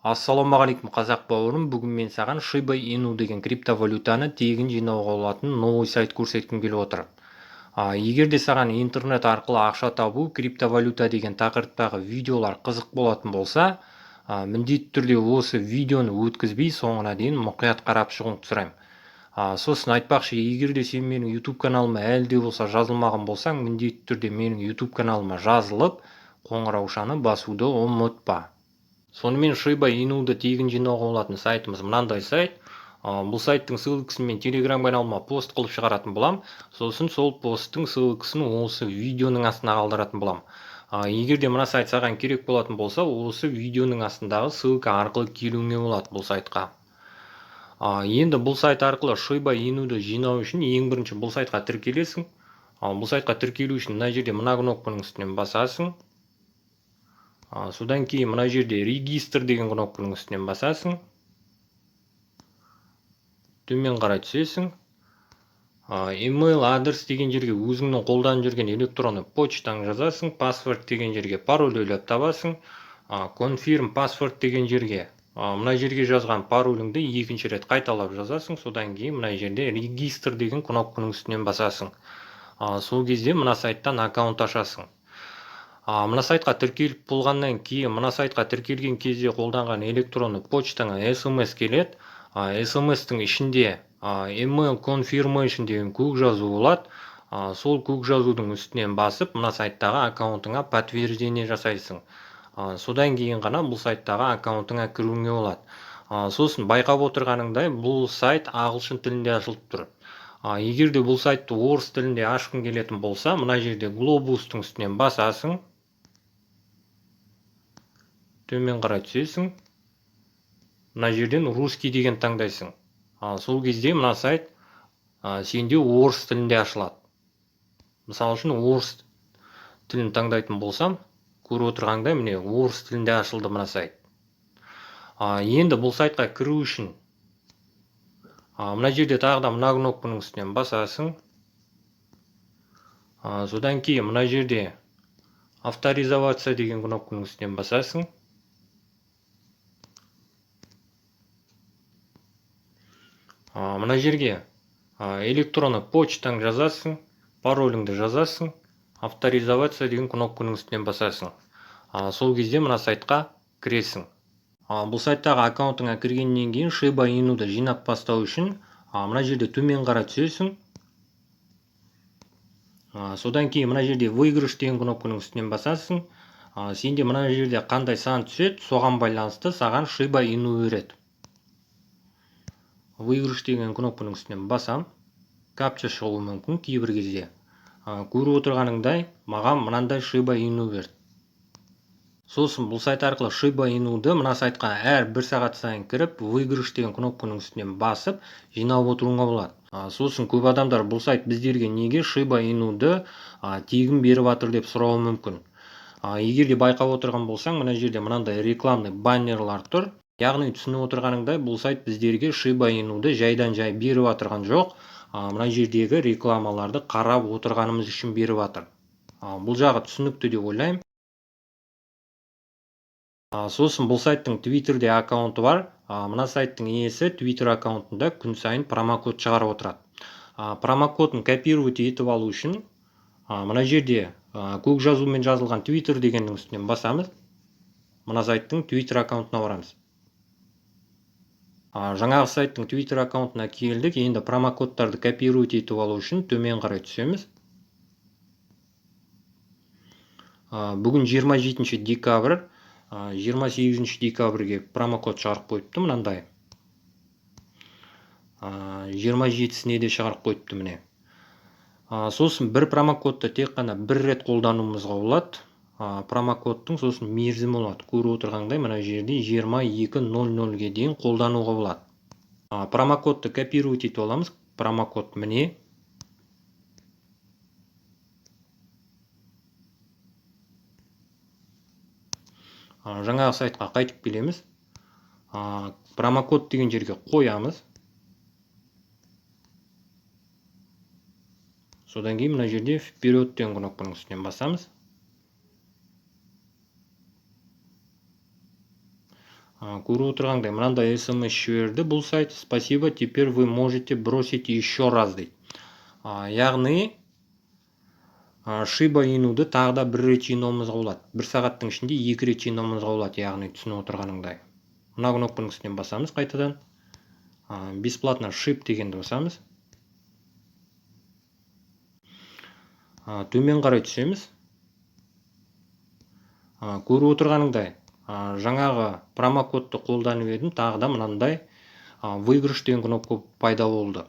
Ассалаумағалейкум қазақ бауырым, бүгін мен саған Shiba Inu деген криптовалютаны тегін жинауға болатын новый сайт көрсеткім келіп отыр. Егер де саған интернет арқылы ақша табу, криптовалюта деген тақырыптағы видеолар қызық болатын болса, міндетті түрде осы видеоны өткізбей соңына дейін мұқият қарап шығуыңды сұраймын. Сосын айтпақшы, егер де сен менің YouTube каналыма әлі де болса жазылмаған болсаң, міндетті түрде менің YouTube каналыма жазылып, қоңыраушаны басуды ұмытпа. Сонымен Shiba Inu'ды тегін жинауға болатын сайтымыз мынандай сайт. Бұл сайттың ссылкасын мен Telegram каналыма пост қылып шығаратын болам. Сосын сол посттың ссылкасын осы видеоның астына қалдыратын болам. Егер де мына сайт саған керек болатын болса, осы видеоның астындағы ссылка арқылы келуіңе болады бұл сайтқа. Енді бұл сайт арқылы Shiba Inu'ды жинау үшін ең бірінші бұл сайтқа тіркелесің. Бұл сайтқа тіркелу үшін мына жерде мына кнопканың үстінен басасың. Содан кейін мына жерде регистр деген кнопканың үстінен басасың. Төмен қарай түсесің. Email адрес деген жерге өзіңнің қолданып жүрген электронды почтаң жазасың. Password деген жерге пароль ойлап табасың. Confirm password деген жерге мына жерге жазған пароліңді екінші рет қайталап жазасың. Содан кейін мына жерде регистр деген кнопканың үстінен басасың. Сол кезде мына сайттан аккаунт ашасың. Мына сайтқа тіркеліп болғаннан кейін, мына сайтқа тіркелген кезде қолданған электронды почтаңа SMS келеді. SMS-тің ішінде email confirmation деген көк жазу болады. Сол көк жазудың үстінен басып, мына сайттағы аккаунтыңа подтверждение жасайсың. Содан кейін ғана бұл сайттағы аккаунтыңа кіруіңе болады. Сосын байқап отырғаныңдай, бұл сайт ағылшын тілінде ашылып тұр. Егер де бұл сайтты орыс тілінде ашқың келетін болса, мына жерде глобустың үстінен басасың. Төмен қарай түсесің. Мына жерден русский деген таңдайсың. Сол кезде мына сайт сенде орыс тілінде ашылады. Мысалы үшін орыс тілін таңдайтын болсам, көріп отырғандай міне орыс тілінде ашылды мына сайт. Енді бұл сайтқа кіру үшін мына жерде тағы да мына кнопканың үстінен басасың. Содан кейін мына жерде авторизоваться деген кнопканың үстінен басасың. Мына жерге электронды почтаң жазасың, пароліңді жазасың, авторизоваться деген кнопканың үстінен басасың. Сол кезде мына сайтқа кіресің. Бұл сайттағы аккаунтыңа кіргеннен кейін Shiba Inu'ды жинап бастау үшін мына жерде төмен қарай түсесің. Содан кейін мына жерде выигрыш деген кнопканың үстінен басасың. Сенде мына жерде қандай сан түседі, соған байланысты саған Shiba Inu береді. Выигрыш деген кнопканың үстінен басам. Капча шығуы мүмкін кейбір кезде. Көріп отырғаныңдай, маған мынандай Shiba Inu берді. Сосын бұл сайт арқылы Shiba Inu'ды мына сайтқа әр 1 сағат сайын кіріп, выигрыш деген кнопканың үстінен басып, жинап отыруыңа болады. Сосын көп адамдар бұл сайт біздерге неге Shiba Inu'ды тегін беріп жатыр деп сұрауы мүмкін. Егер де байқап отырған болсаң, мына жерде мынандай рекламный баннерлар тұр. Яғни түсініп отырғаныңдай, бұл сайт біздерге Shiba Inu'ды жайдан жай беріп жатырған жоқ. Мына жердегі рекламаларды қарап отырғанымыз үшін беріп жатыр. Бұл жағы түсінікті деп ойлаймын. Сосын бұл сайттың Twitter'де аккаунты бар. Мына сайттың иесі Twitter аккаунтында күн сайын промокод шығарып отырады. Промокодын копировать етіп алу үшін мына жерде көк жазумен жазылған Twitter дегеннің үстінен басамыз. Мына сайттың Twitter аккаунтына барамыз. Жаңағы сайттың Twitter аккаунтына келдік. Енді промокодтарды копировать етіп алу үшін төмен қарай түсеміз. Бүгін 27 декабрь. 28 декабрьге промокод шығарып қойыпты мынандай. 27-сіне де шығарып қойыпты міне. Сосын бір промокодты тек қана бір рет қолдануымызға болады. Промокодтың сосын мерзімі болады. Көріп отырғандай мына жерде 22:00-ге дейін қолдануға болады. Промокодты копировать етіп аламыз. Промокод міне. Жаңағы сайтқа қайтып келеміз. Промокод деген жерге қоямыз. Содан кейін мына жерде вперед деген кнопканың үстінен басамыз. Көріп отырғандай мынандай смс жіберді бұл сайт. Спасибо, теперь вы можете бросить еще раз дейді. Яғни Shiba Inu'ды тағы да бір рет жинауымызға болады. Бір сағаттың ішінде 2 рет жинауымызға болады, яғни түсініп отырғаныңдай. Мына кнопканың үстінен басамыз қайтадан. Бесплатно ship дегенді басамыз. Төмен қарай түсеміз. Көріп отырғаныңдай жаңағы промокодты қолданып едім, тағы да мынандай выигрыш деген кнопка пайда болды.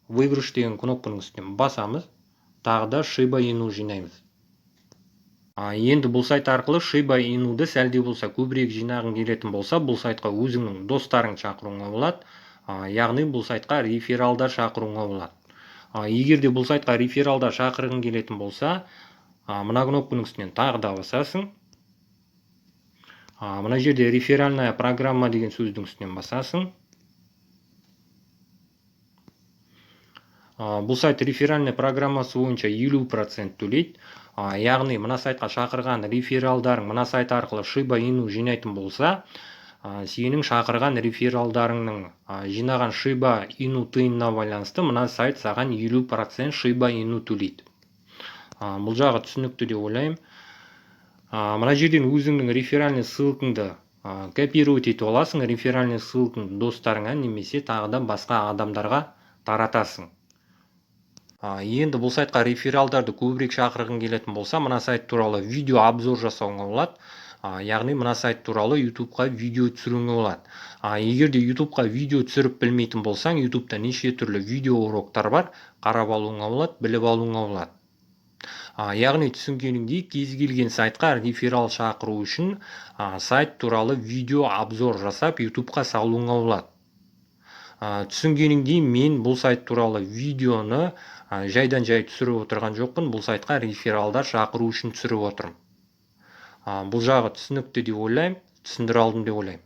Выигрыш деген кнопканың үстінен басамыз, тағы да Shiba Inu жинаймыз. Енді бұл сайт арқылы Shiba Inu'ды сәлде болса көбірек жинағың келетін болса, бұл сайтқа өзіңнің достарың шақыруыңа болады. Яғни бұл сайтқа рефералдар шақыруыңа болады. Егер де бұл сайтқа рефералдар шақырғың келетін болса, мына кнопканың үстінен тағы да басасың. Мына жерде реферальная программа деген сөздің үстінен басасың. Бұл сайт реферальная программасы бойынша 50% төлейді. Яғни мына сайтқа шақырған рефералдарың мына сайт арқылы Shiba Inu жинайтын болса, сенің шақырған рефералдарыңның жинаған Shiba Inu тиынына байланысты мына сайт саған 50% Shiba Inu төлейді. Бұл жағы түсінікті деп ойлаймын. Мына жерден өзіңнің реферальный ссылкаңды копировать етіп аласың, реферальный ссылкаңды достарыңа немесе тағы да басқа адамдарға таратасың. Енді бұл сайтқа рефералдарды көбірек шақырғың келетін болса, мына сайт туралы видео обзор жасауыңа болады. Яғни мына сайт туралы YouTube-қа видео түсіруіңе болады. Егер де YouTube-қа видео түсіріп білмейтін болсаң, YouTube-та неше түрлі видео уроктар бар, қарап алуыңа болады, біліп алуыңа болады. Яғни түсінгеніңдей кез келген сайтқа реферал шақыру үшін сайт туралы видео обзор жасап YouTube-қа салуыңа болады. Түсінгеніңдей мен бұл сайт туралы видеоны жайдан жай түсіріп отырған жоқпын, бұл сайтқа рефералдар шақыру үшін түсіріп отырмын. Бұл жағы түсінікті деп ойлаймын, түсіндіре алдым деп ойлаймын.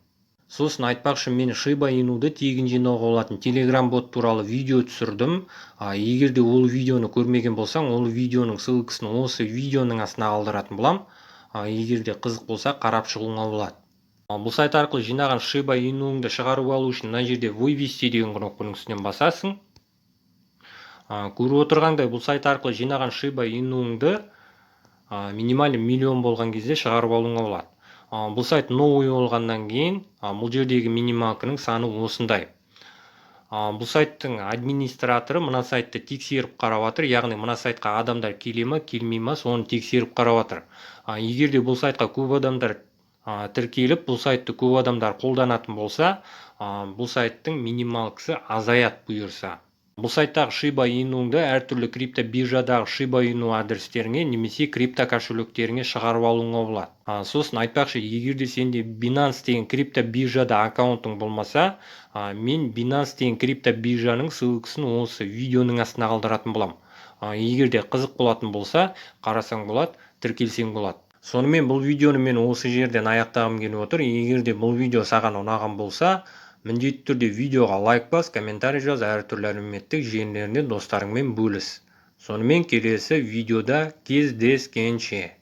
Сосын айтпақшы, мен Shiba Inu'ды тегін жинауға болатын Telegram бот туралы видео түсірдім. Егер де ол видеоны көрмеген болсаң, ол видеоның ссылкасын осы видеоның астына қалдыратын болам. Егер де қызық болса, қарап шығуыңа болады. Бұл сайт арқылы жинаған Shiba Inu'ңды шығарып алу үшін мына жерде вывести деген кнопканың үстінен басасың. Көріп отырғандай, бұл сайт арқылы жинаған Shiba Inu'ңды минималь 1 миллион болған кезде шығарып алуыңа болады. Бұл сайт новый болғаннан кейін, бұл жердегі минималкының саны осындай. Бұл сайттың администраторы мына сайтты тексеріп қарап жатыр, яғни мына сайтқа адамдар келе ме, келмей ме, соны тексеріп қарап жатыр. Егер де бұл сайтқа көп адамдар тіркеліп, бұл сайтты көп адамдар қолданатын болса, бұл сайттың минималкасы азаят бұйырса. Бұл сайттағы Shiba Inu'ңды әртүрлі крипто биржадағы Shiba Inu адрестеріңе немесе крипто кошелектеріңе шығарып алуыңа болады. Сосын айтпақшы, егер де сенде Binance деген крипто биржада аккаунтың болмаса, мен Binance деген крипто биржаның ссылкасын осы видеоның астына қалдыратын болам. Егер де қызық болатын болса, қарасаң болады, тіркелсең болады. Сонымен бұл видеоны мен осы жерден аяқтағым келіп отыр. Егер де бұл видео саған ұнаған болса, міндетті түрде видеоға лайк бас, комментарий жаз, әртүрлі әлеуметтік желілерінде достарыңмен бөліс. Сонымен келесі видеода кездескенше.